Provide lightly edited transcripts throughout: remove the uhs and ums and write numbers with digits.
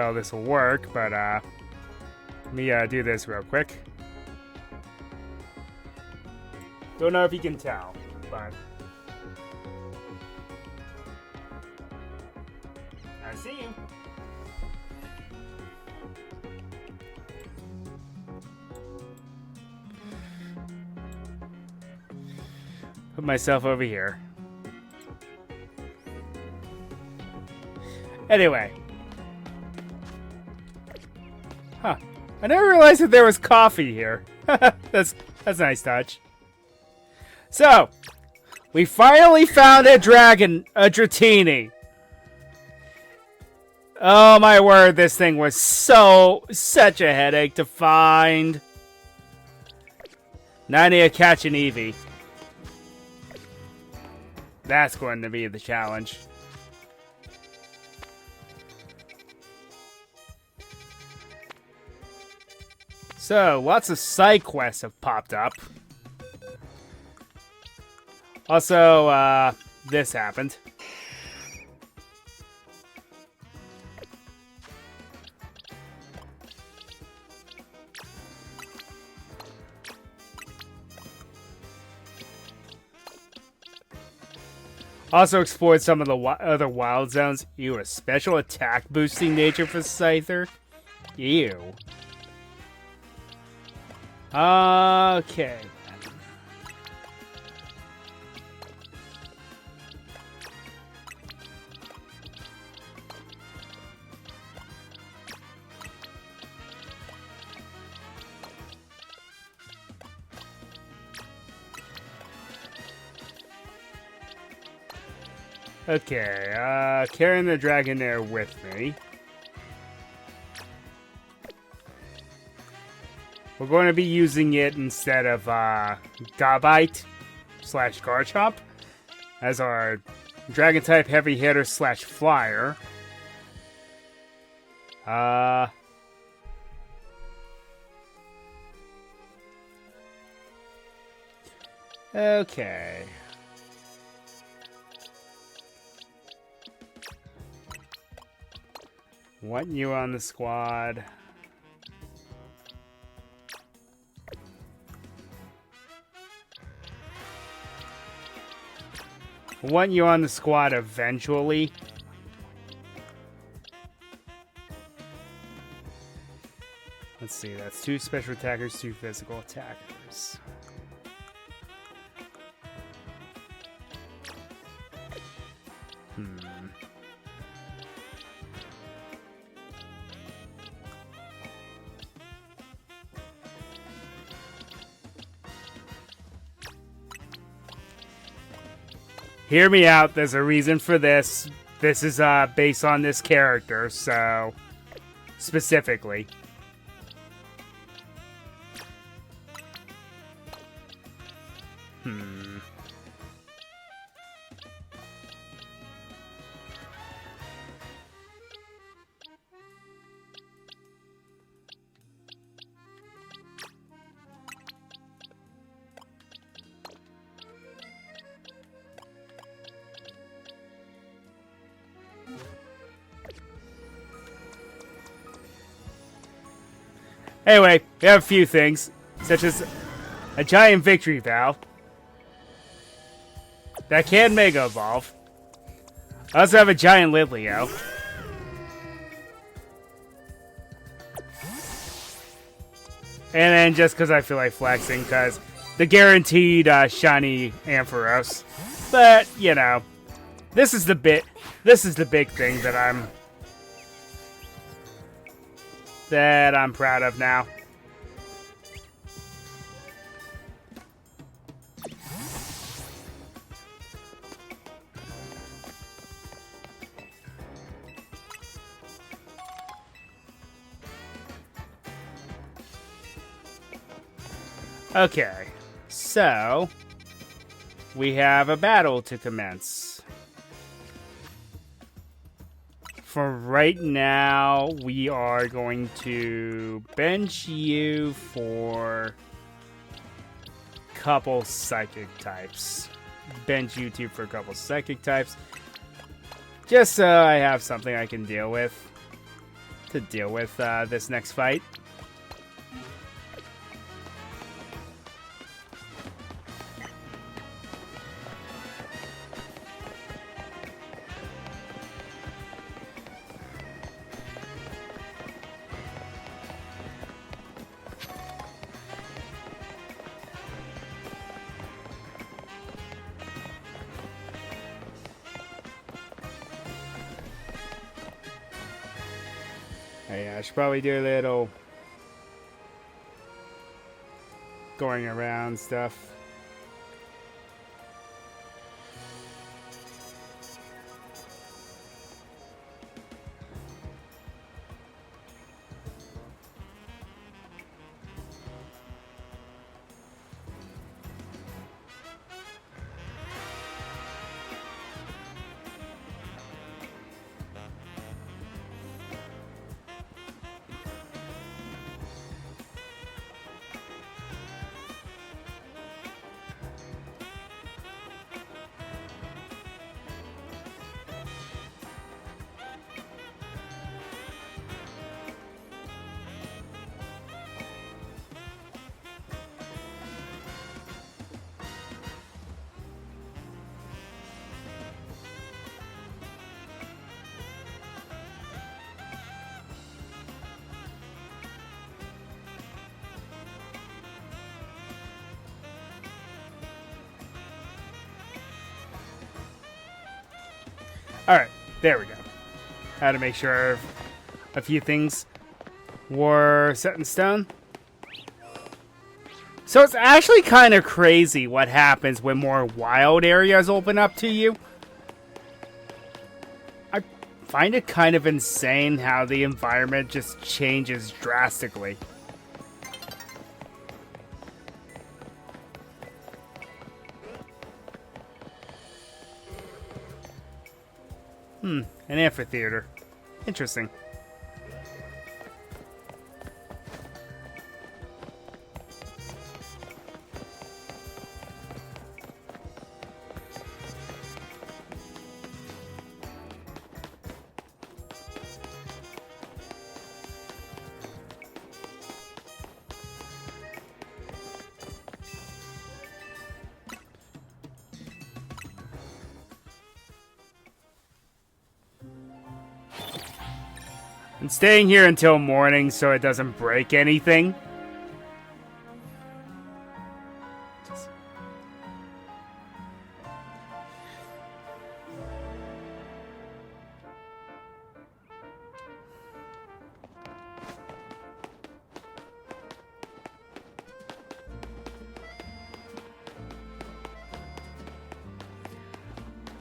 well this will work, but let me do this real quick. Don't know if you can tell, but I see you. Put myself over here. Anyway. Huh. I never realized that there was coffee here. That's a nice touch. So, we finally found a Dratini. Oh my word, this thing was such a headache to find. Now I need to catch an Eevee. That's going to be the challenge. So, lots of side quests have popped up. Also, this happened. Also explored some of the other wild zones. Ew, a special attack boosting nature for Scyther? Ew. Okay. Okay, carrying the Dragonair with me. We're going to be using it instead of Gabite / Garchomp as our Dragon type heavy hitter / flyer. Okay. Want you on the squad. Want you on the squad eventually. Let's see, that's 2 special attackers, 2 physical attackers. Hear me out, there's a reason for this. This is based on this character, so specifically. Anyway, we have a few things, such as a giant victory vow that can Mega Evolve. I also have a giant Litleo. And then just because I feel like flexing, because the guaranteed shiny Ampharos. But, you know, this is the big thing that I'm proud of now. Okay, so we have a battle to commence. For right now, we are going to bench you for a couple psychic types. Bench you two for a couple psychic types. Just so I have something I can deal with. to deal with this next fight. Hey, I should probably do a little going around stuff. Alright, there we go. Had to make sure a few things were set in stone. So it's actually kind of crazy what happens when more wild areas open up to you. I find it kind of insane how the environment just changes drastically. An amphitheater. Interesting. I'm staying here until morning so it doesn't break anything.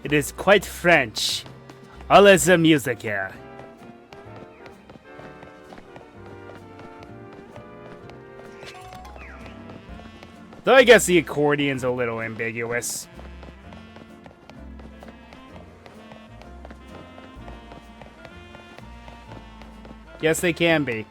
It is quite French. All is the music here. Though I guess the accordion's a little ambiguous. Yes, they can be.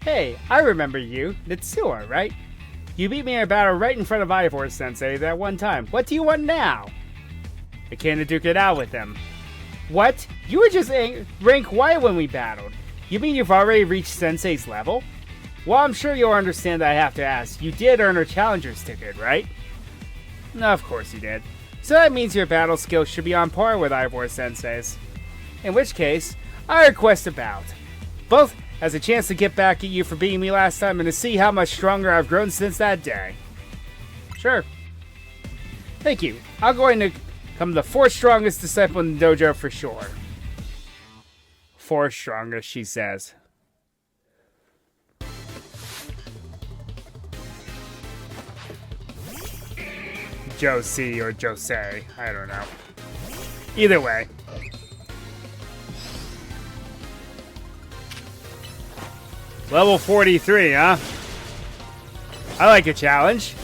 Hey, I remember you. Nitsua, right? You beat me in a battle right in front of Ivor-sensei that one time. What do you want now? I can't duke it out with him. What? You were just rank Y when we battled. You mean you've already reached Sensei's level? Well, I'm sure you'll understand that I have to ask. You did earn a challenger's ticket, right? No, of course you did. So that means your battle skills should be on par with Ivor-sensei's. In which case, I request a bout. Both as a chance to get back at you for beating me last time and to see how much stronger I've grown since that day. Sure. Thank you. I'll go ahead and I'm the fourth strongest disciple in the dojo for sure. Fourth strongest, she says. Josie or Jose, I don't know. Either way. Level 43, huh? I like a challenge.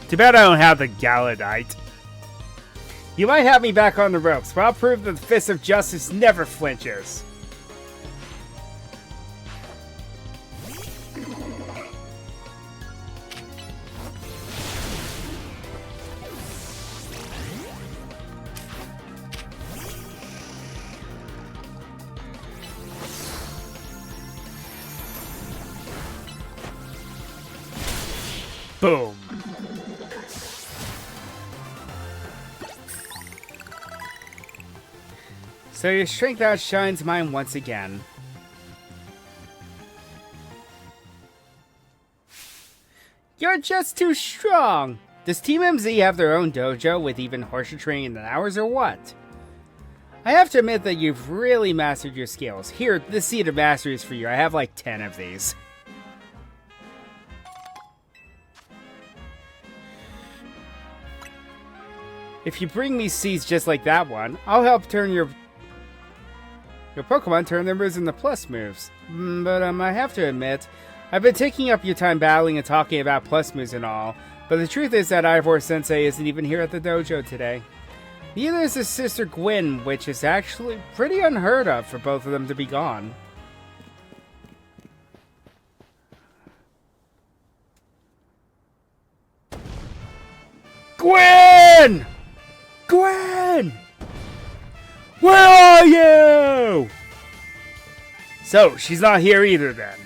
Too bad I don't have the Galadite. You might have me back on the ropes, but I'll prove that the Fist of Justice never flinches. Boom. So your strength outshines mine once again. You're just too strong! Does Team MZ have their own dojo with even harsher training than ours, or what? I have to admit that you've really mastered your skills. Here, this Seed of Mastery is for you. I have like 10 of these. If you bring me seeds just like that one, I'll help turn your Pokemon turn their moves into plus moves. But I have to admit, I've been taking up your time battling and talking about plus moves and all, but the truth is that Ivor Sensei isn't even here at the dojo today. Neither is his sister Gwynn, which is actually pretty unheard of for both of them to be gone. Gwynn! Gwynn! Where are you? So, she's not here either then.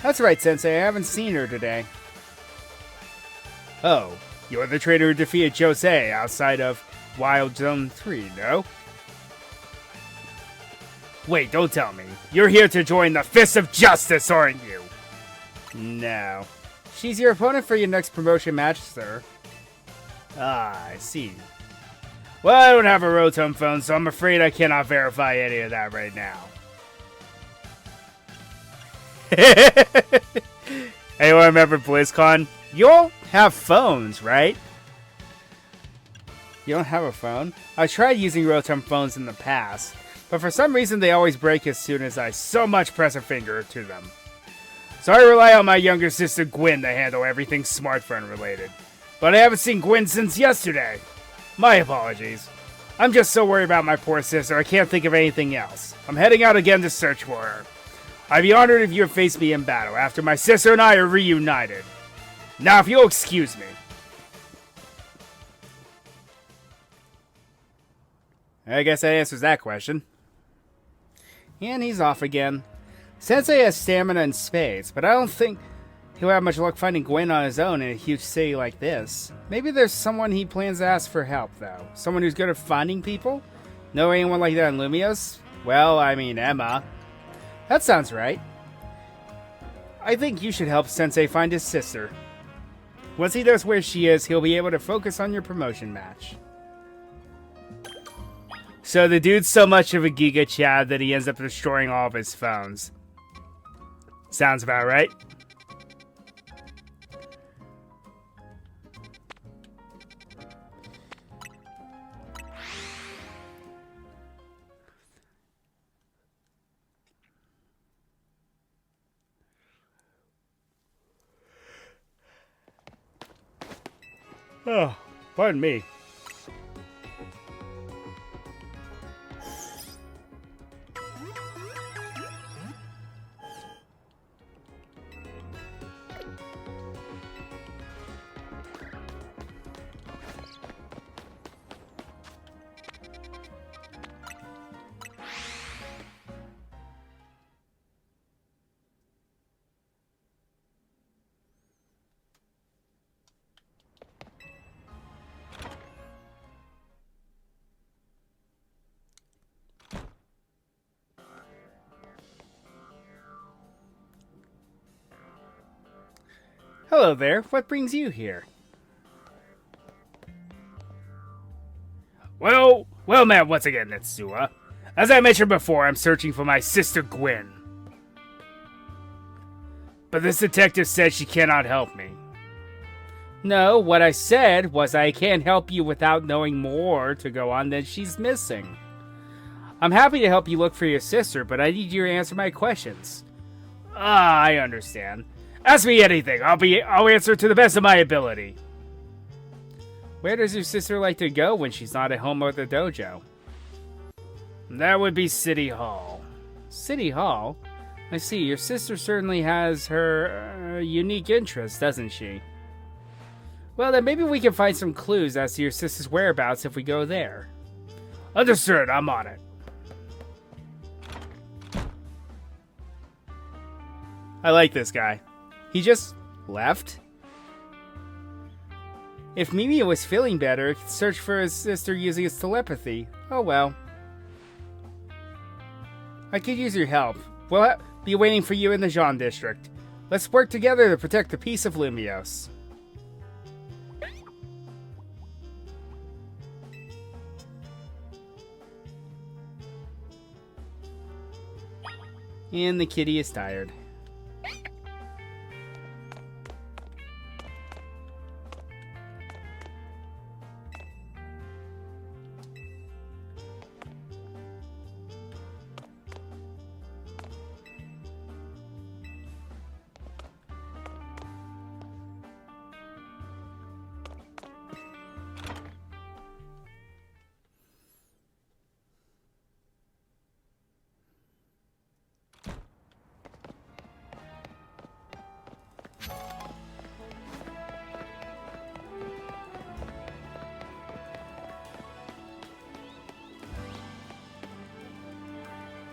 That's right, Sensei. I haven't seen her today. Oh, you're the trainer who defeated Jose outside of Wild Zone 3, no? Wait, don't tell me. You're here to join the Fist of Justice, aren't you? No. She's your opponent for your next promotion match, sir. Ah, I see. Well, I don't have a Rotom phone, so I'm afraid I cannot verify any of that right now. Anyone remember BlizzCon? You all have phones, right? You don't have a phone? I tried using Rotom phones in the past, but for some reason they always break as soon as I so much press a finger to them. So I rely on my younger sister Gwynn to handle everything smartphone related. But I haven't seen Gwynn since yesterday. My apologies. I'm just so worried about my poor sister, I can't think of anything else. I'm heading out again to search for her. I'd be honored if you would face me in battle after my sister and I are reunited. Now, if you'll excuse me. I guess that answers that question. And he's off again. Sensei has stamina and spades, but I don't think he'll have much luck finding Gwyn on his own in a huge city like this. Maybe there's someone he plans to ask for help, though. Someone who's good at finding people? Know anyone like that in Lumios? Well, I mean, Emma. That sounds right. I think you should help Sensei find his sister. Once he knows where she is, he'll be able to focus on your promotion match. So the dude's so much of a Giga Chad that he ends up destroying all of his phones. Sounds about right. Oh, pardon me. Hello there. What brings you here? Well, met once again, Netsua. As I mentioned before, I'm searching for my sister Gwynn. But this detective said she cannot help me. No, what I said was I can't help you without knowing more to go on than she's missing. I'm happy to help you look for your sister, but I need you to answer my questions. Ah, I understand. Ask me anything. I'll answer to the best of my ability. Where does your sister like to go when she's not at home or the dojo? That would be City Hall. City Hall? I see, your sister certainly has her unique interests, doesn't she? Well, then maybe we can find some clues as to your sister's whereabouts if we go there. Understood, I'm on it. I like this guy. He just left? If Mimi was feeling better, he'd search for his sister using his telepathy. Oh well. I could use your help. We'll be waiting for you in the Jean district. Let's work together to protect the peace of Lumios. And the kitty is tired.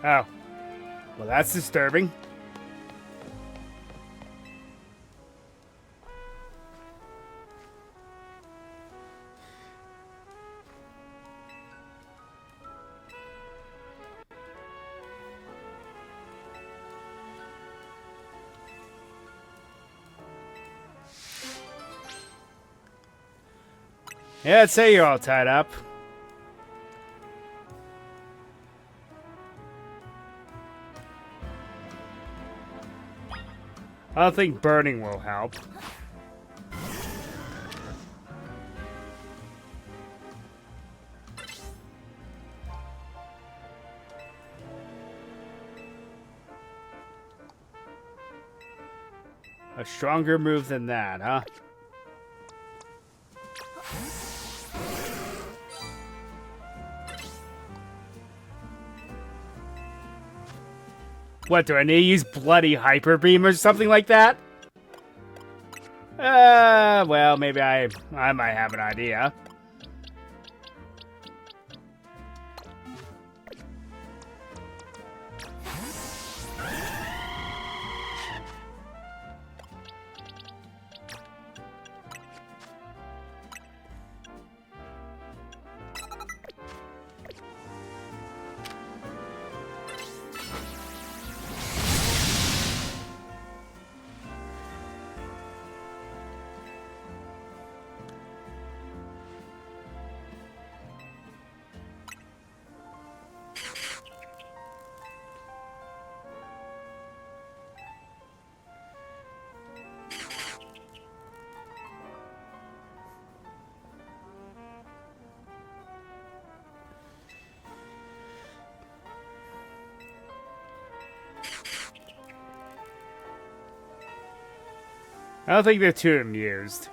Oh. Well, that's disturbing. Yeah, I'd say you're all tied up. I don't think burning will help. A stronger move than that, huh? What, do I need to use bloody hyper beam or something like that? Well, maybe I might have an idea. I don't think they're too amused.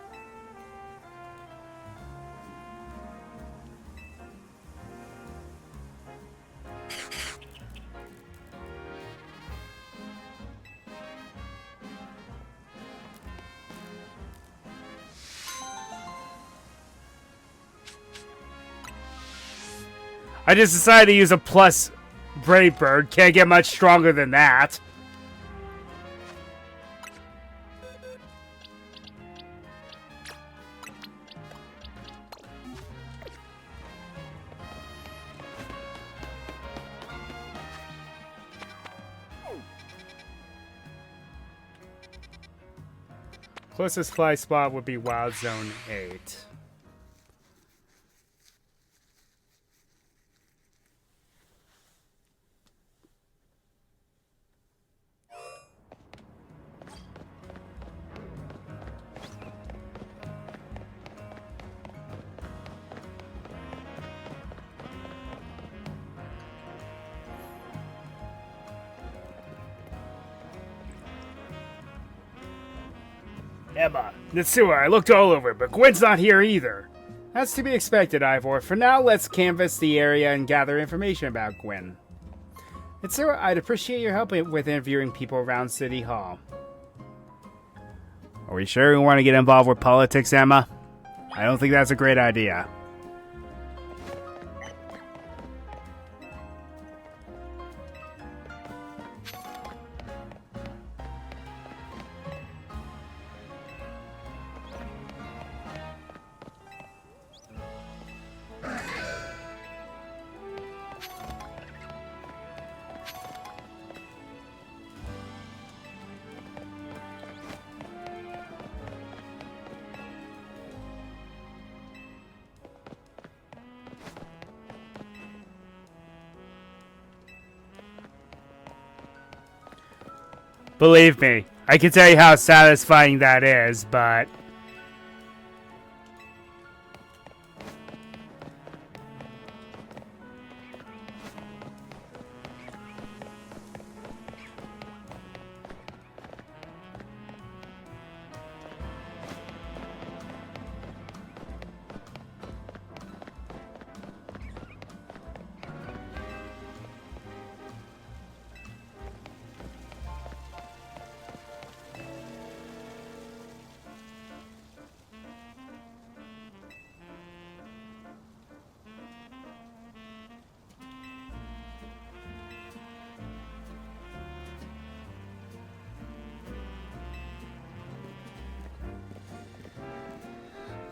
I just decided to use a plus Brave Bird. Can't get much stronger than that. Closest fly spot would be Wild Zone 8. Emma, Nitsua, I looked all over, but Gwynn's not here either. That's to be expected, Ivor. For now, let's canvass the area and gather information about Gwynn. Nitsua, I'd appreciate your help with interviewing people around City Hall. Are we sure we want to get involved with politics, Emma? I don't think that's a great idea. Believe me, I can tell you how satisfying that is, but...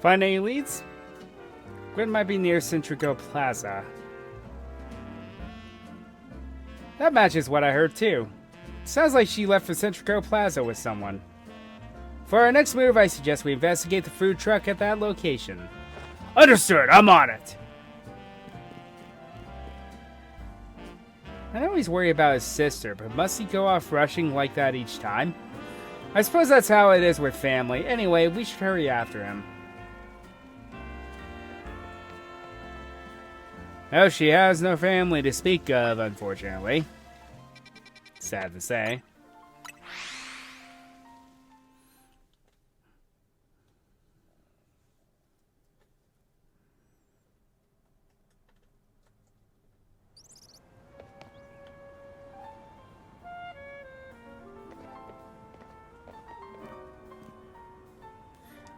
Find any leads? Gwynn might be near Centrico Plaza. That matches what I heard too. Sounds like she left for Centrico Plaza with someone. For our next move, I suggest we investigate the food truck at that location. Understood, I'm on it! I always worry about his sister, but must he go off rushing like that each time? I suppose that's how it is with family. Anyway, we should hurry after him. Oh, she has no family to speak of, unfortunately. Sad to say.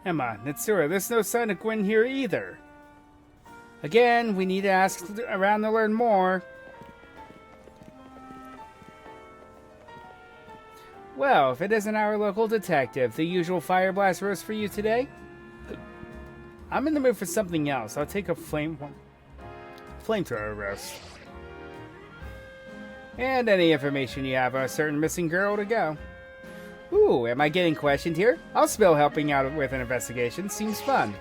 Emma, Nitsura, there's no sign of Gwynn here either. Again, we need to ask around to learn more. Well, if it isn't our local detective, the usual fire blast roast for you today? I'm in the mood for something else. I'll take a flamethrower roast. And any information you have on a certain missing girl to go. Ooh, am I getting questioned here? I'll spill helping out with an investigation. Seems fun.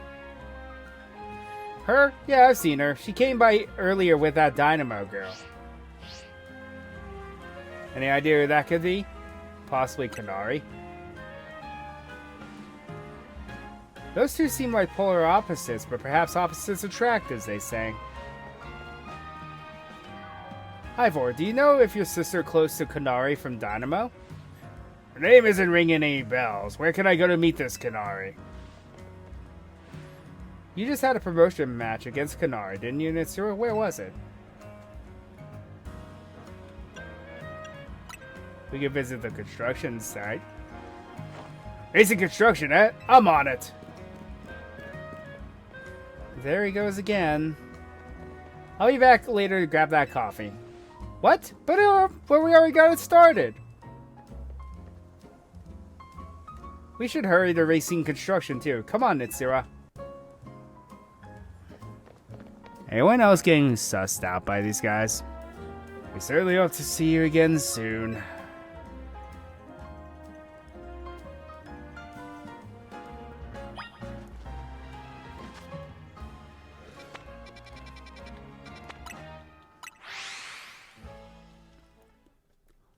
Her? Yeah, I've seen her. She came by earlier with that Dynamo girl. Any idea who that could be? Possibly Kanari. Those two seem like polar opposites, but perhaps opposites attract, as they say. Ivor, do you know if your sister close to Kanari from Dynamo? Her name isn't ringing any bells. Where can I go to meet this Kanari? You just had a promotion match against Kanari, didn't you, Nitsura? Where was it? We could visit the construction site. Basic construction, eh? I'm on it! There he goes again. I'll be back later to grab that coffee. What? But we already got it started! We should hurry to racing construction, too. Come on, Nitsura. Anyone else getting sussed out by these guys? We certainly hope to see you again soon.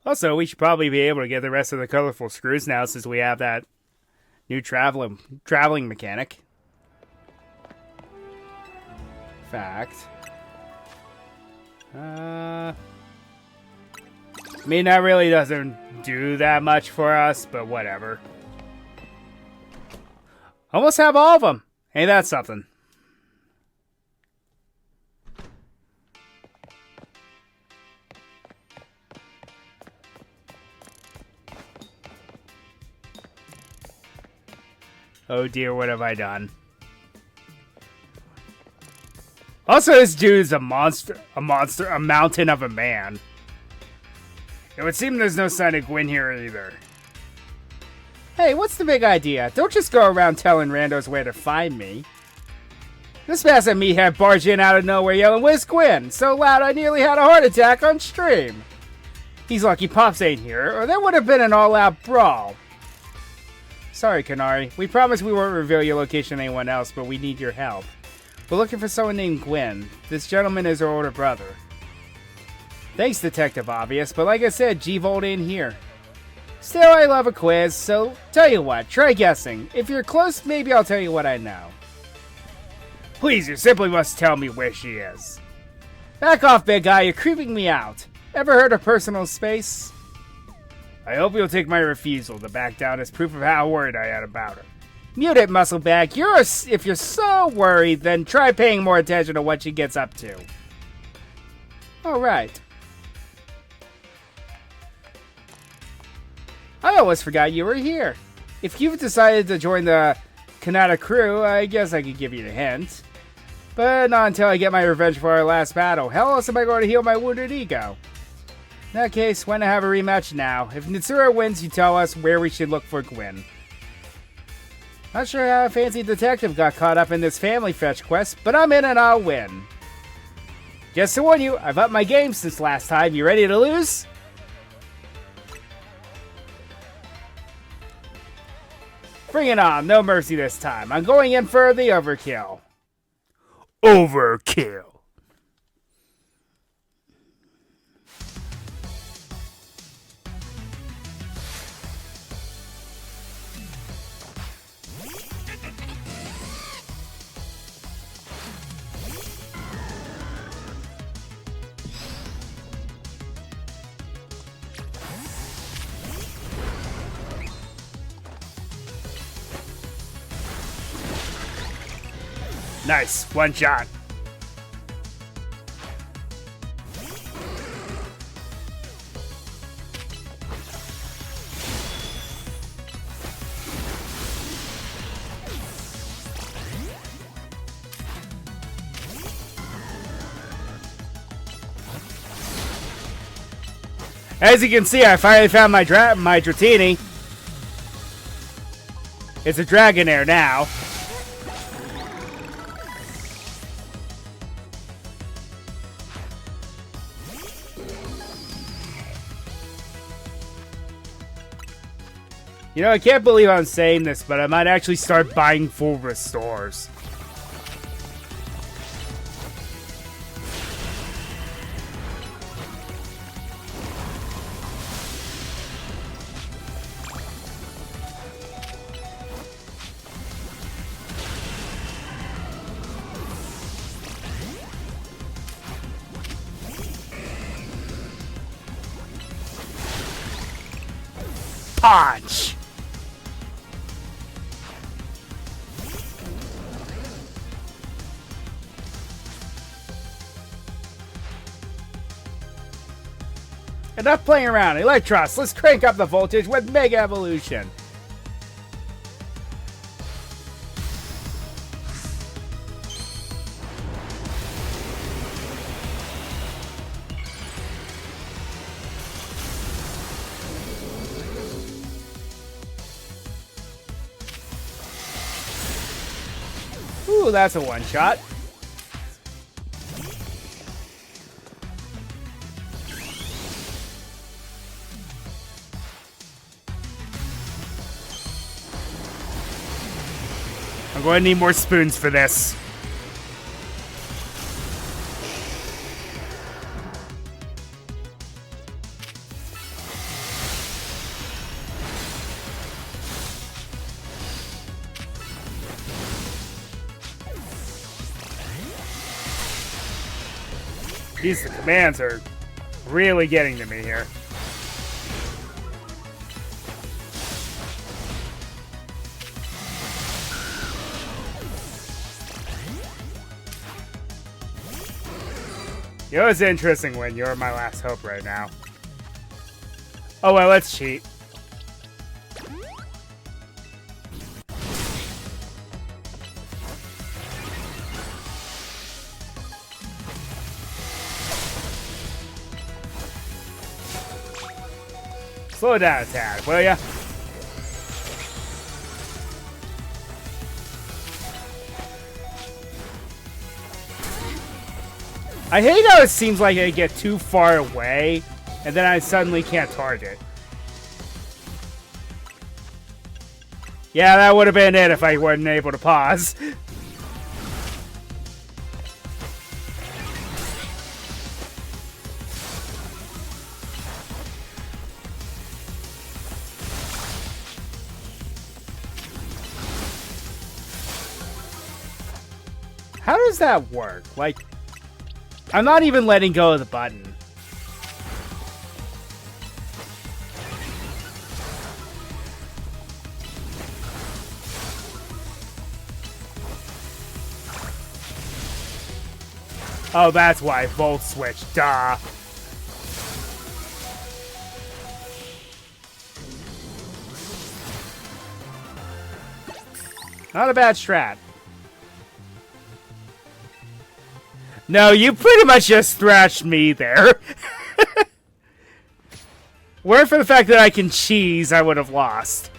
Also, we should probably be able to get the rest of the colorful screws now since we have that new traveling mechanic. Fact. I mean, that really doesn't do that much for us, but whatever. Almost have all of them. Ain't that something? Oh dear, what have I done? Also, this dude is a monster, a mountain of a man. It would seem there's no sign of Gwynn here either. Hey, what's the big idea? Don't just go around telling randos where to find me. This massive meathead barged in out of nowhere yelling, "Where's Gwynn?" So loud I nearly had a heart attack on stream. He's lucky Pops ain't here, or there would have been an all-out brawl. Sorry, Kanari. We promised we won't reveal your location to anyone else, but we need your help. We're looking for someone named Gwynn. This gentleman is our older brother. Thanks, Detective Obvious, but like I said, G-Volt ain't here. Still, I love a quiz, so tell you what, try guessing. If you're close, maybe I'll tell you what I know. Please, you simply must tell me where she is. Back off, big guy, you're creeping me out. Ever heard of personal space? I hope you'll take my refusal to back down as proof of how worried I am about her. Mute it, Muscleback. If you're so worried, then try paying more attention to what she gets up to. Alright. I almost forgot you were here. If you've decided to join the Kanata crew, I guess I could give you a hint. But not until I get my revenge for our last battle. How else am I going to heal my wounded ego? In that case, why not have a rematch now? If Nitsura wins, you tell us where we should look for Gwynn. Not sure how a fancy detective got caught up in this family fetch quest, but I'm in and I'll win. Just to warn you, I've upped my game since last time. You ready to lose? Bring it on, no mercy this time. I'm going in for the overkill. Overkill. Nice, one shot. As you can see, I finally found my Dratini. It's a Dragonair now. You know, I can't believe I'm saying this, but I might actually start buying full restores. Punch! Enough playing around. Electros, let's crank up the voltage with Mega Evolution. Ooh, that's a one-shot. I'm going to need more spoons for this. These commands are really getting to me here. You know, it's interesting when you're my last hope right now. Oh, well, let's cheat. Slow down a tad, will ya? I hate how it seems like I get too far away, and then I suddenly can't target. Yeah, that would have been it if I wasn't able to pause. How does that work? Like, I'm not even letting go of the button. Oh, that's why. Volt switch. Duh. Not a bad strat. No, you pretty much just thrashed me there. Weren't for the fact that I can cheese, I would have lost.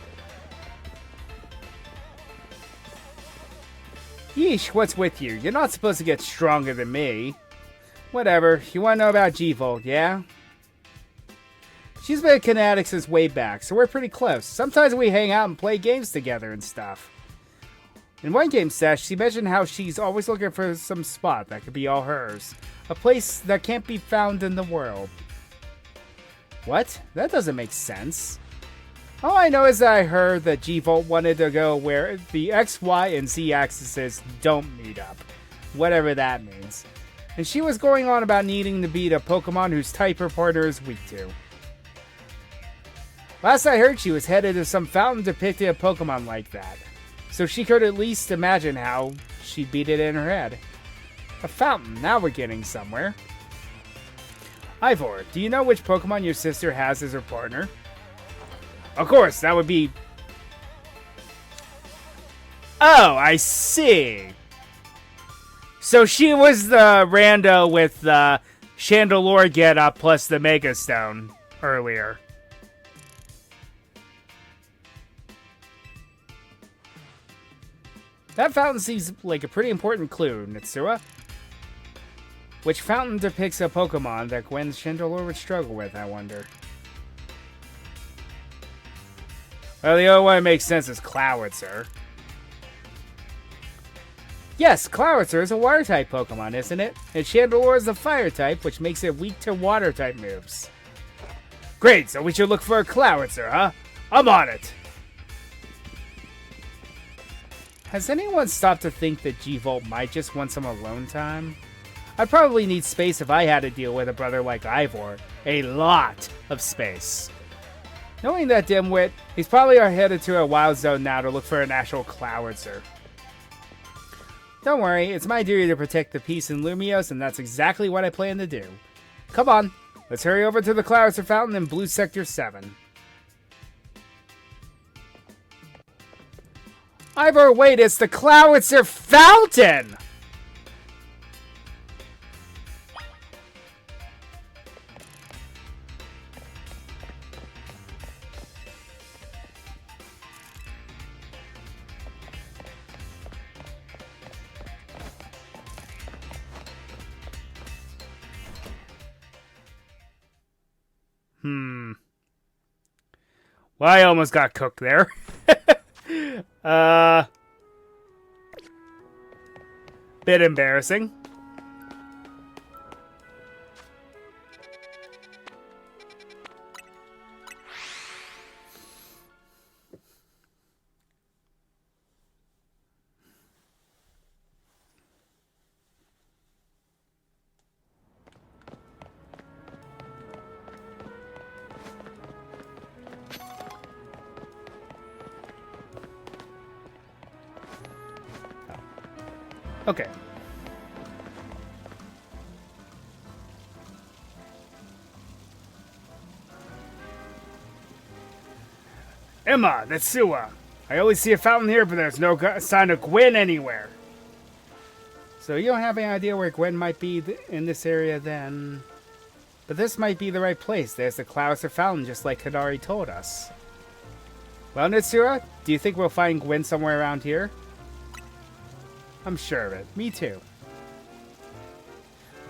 Yeesh, what's with you? You're not supposed to get stronger than me. Whatever, you want to know about G-Volt, yeah? She's been a Kinetic since way back, so we're pretty close. Sometimes we hang out and play games together and stuff. In one game sesh, she mentioned how she's always looking for some spot that could be all hers. A place that can't be found in the world. What? That doesn't make sense. All I know is that I heard that G-Volt wanted to go where the X, Y, and Z axes don't meet up. Whatever that means. And she was going on about needing to beat a Pokemon whose type her partner is weak to. Last I heard, she was headed to some fountain depicting a Pokemon like that. So she could at least imagine how she'd beat it in her head. A fountain, now we're getting somewhere. Ivor, do you know which Pokemon your sister has as her partner? Of course, that would be... Oh, I see. So she was the rando with the Chandelure get-up plus the Mega Stone earlier. That fountain seems like a pretty important clue, Nitsua. Which fountain depicts a Pokemon that Gwyn's Chandelure would struggle with, I wonder? Well, the only one that makes sense is Clowitzer. Yes, Clowitzer is a Water-type Pokemon, isn't it? And Chandelure is a Fire-type, which makes it weak to Water-type moves. Great, so we should look for a Clowitzer, huh? I'm on it! Has anyone stopped to think that G-Volt might just want some alone time? I'd probably need space if I had to deal with a brother like Ivor. A lot of space. Knowing that dimwit, he's probably headed to a wild zone now to look for an actual Clowitzer. Don't worry, it's my duty to protect the peace in Lumios, and that's exactly what I plan to do. Come on, let's hurry over to the Clowitzer Fountain in Blue Sector 7. Ivor, wait, it's the Clowitzer Fountain! Well, I almost got cooked there. Bit embarrassing. Okay. Emma, that's Sua. I always see a fountain here, but there's no sign of Gwynn anywhere. So you don't have any idea where Gwynn might be in this area then? But this might be the right place. There's the Clouser Fountain, just like Kadari told us. Well, Nitsura, do you think we'll find Gwynn somewhere around here? I'm sure of it. Me too.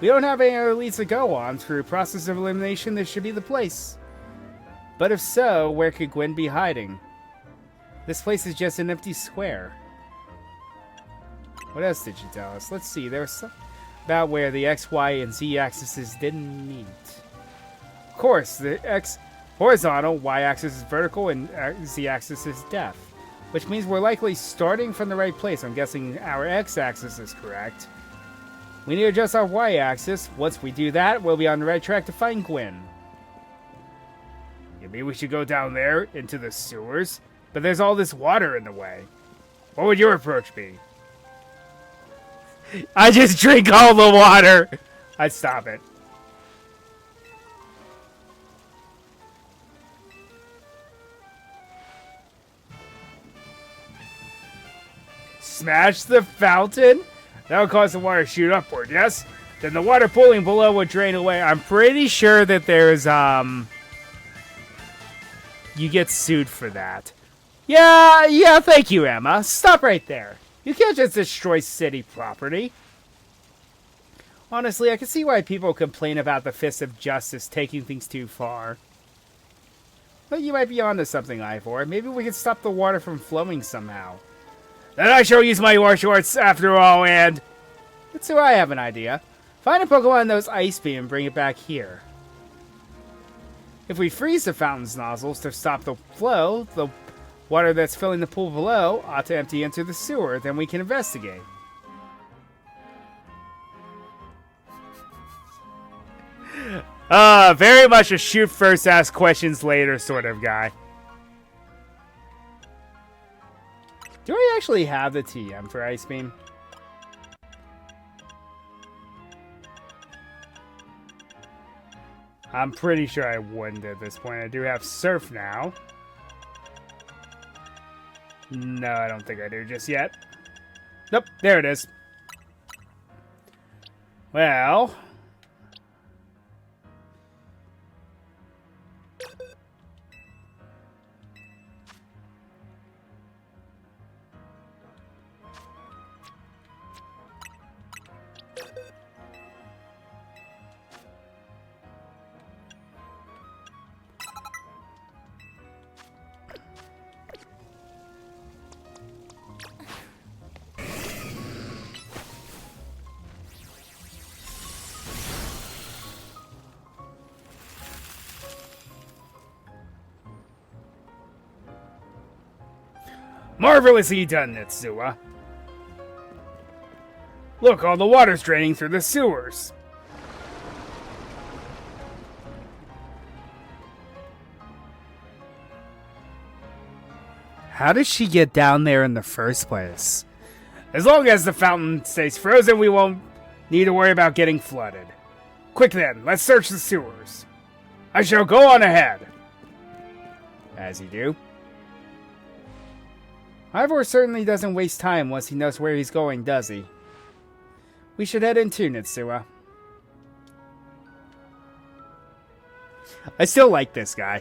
We don't have any other leads to go on. Through process of elimination, this should be the place. But if so, where could Gwynn be hiding? This place is just an empty square. What else did you tell us? Let's see. There was something about where the X, Y, and Z axes didn't meet. Of course, the X horizontal, Y axis is vertical, and Z axis is depth. Which means we're likely starting from the right place. I'm guessing our X axis is correct. We need to adjust our Y axis. Once we do that, we'll be on the right track to find Gwynn. Maybe we should go down there into the sewers, but there's all this water in the way. What would your approach be? I just drink all the water. I'd stop it. Smash the fountain? That would cause the water to shoot upward, yes? Then the water pooling below would drain away. I'm pretty sure that there's, you get sued for that. Yeah, thank you, Emma. Stop right there. You can't just destroy city property. Honestly, I can see why people complain about the Fist of Justice taking things too far. But you might be onto something, Ivor. Maybe we can stop the water from flowing somehow. Then I shall use my war shorts after all, and... Let's see, I have an idea. Find a Pokemon in those Ice Beam and bring it back here. If we freeze the fountain's nozzles to stop the flow, the water that's filling the pool below ought to empty into the sewer. Then we can investigate. Very much a shoot first, ask questions later sort of guy. Do I actually have the TM for Ice Beam? I'm pretty sure I wouldn't at this point. I do have Surf now. No, I don't think I do just yet. Nope, there it is. Well... Marvelously done, Nitsua. Look, all the water's draining through the sewers. How did she get down there in the first place? As long as the fountain stays frozen, we won't need to worry about getting flooded. Quick then, let's search the sewers. I shall go on ahead. As you do. Ivor certainly doesn't waste time once he knows where he's going, does he? We should head in too, Nitsua. I still like this guy.